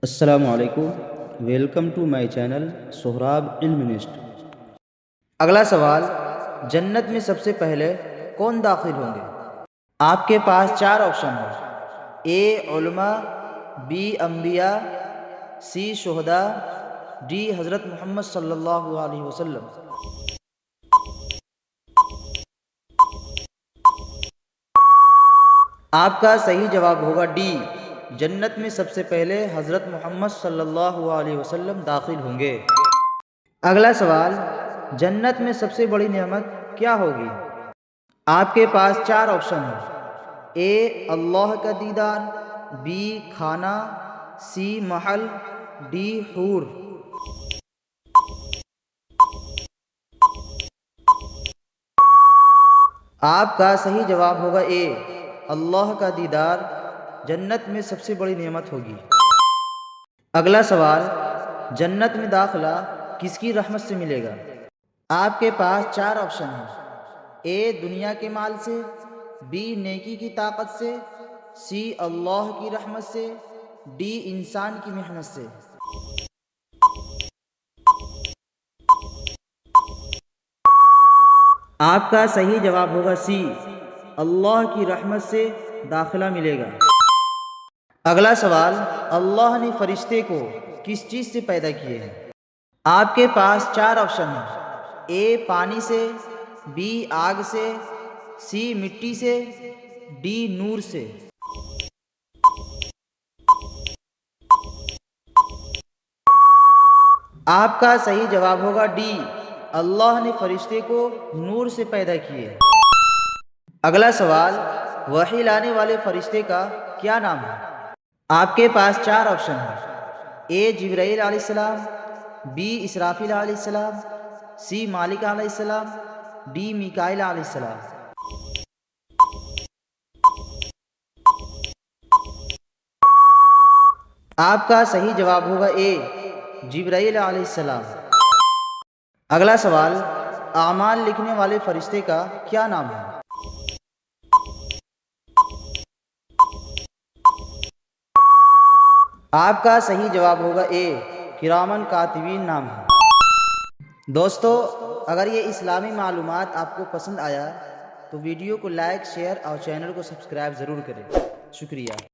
السلام علیکم، welcome to my channel Sohrab Ilm nest. اگلا سوال، جنت میں سب سے پہلے کون داخل ہوں گے؟ آپ کے پاس چار آپشن ہیں: اے علماء، بی انبیاء، سی شہداء، ڈی حضرت محمد صلی اللہ علیہ وسلم۔ آپ کا صحیح جواب ہوگا ڈی، جنت میں سب سے پہلے حضرت محمد صلی اللہ علیہ وسلم داخل ہوں گے۔ اگلا سوال، جنت میں سب سے بڑی نعمت کیا ہوگی؟ آپ کے پاس چار آپشن ہیں: اے اللہ کا دیدار، بی کھانا، سی محل، ڈی حور۔ آپ کا صحیح جواب ہوگا اے، اللہ کا دیدار جنت میں سب سے بڑی نعمت ہوگی۔ اگلا سوال، جنت میں داخلہ کس کی رحمت سے ملے گا؟ آپ کے پاس چار آپشن ہیں: اے دنیا کے مال سے، بی نیکی کی طاقت سے، سی اللہ کی رحمت سے، ڈی انسان کی محنت سے۔ آپ کا صحیح جواب ہوگا سی، اللہ کی رحمت سے داخلہ ملے گا۔ اگلا سوال، اللہ نے فرشتے کو کس چیز سے پیدا کیے ہیں؟ آپ کے پاس چار آپشن ہیں: اے پانی سے، بی آگ سے، سی مٹی سے، ڈی نور سے۔ آپ کا صحیح جواب ہوگا ڈی، اللہ نے فرشتے کو نور سے پیدا کیے۔ اگلا سوال، وحی لانے والے فرشتے کا کیا نام ہے؟ آپ کے پاس چار آپشن ہیں: اے جبرائیل علیہ السلام، بی اسرافیل علیہ السلام، سی مالک علیہ السلام، ڈی میکائیل علیہ السلام۔ آپ کا صحیح جواب ہوگا اے، جبرائیل علیہ السلام۔ اگلا سوال، اعمال لکھنے والے فرشتے کا کیا نام ہے؟ آپ کا صحیح جواب ہوگا اے، کرامن کاتبین نام ہے۔ دوستو، اگر یہ اسلامی معلومات آپ کو پسند آیا تو ویڈیو کو لائک، شیئر اور چینل کو سبسکرائب ضرور کریں۔ شکریہ۔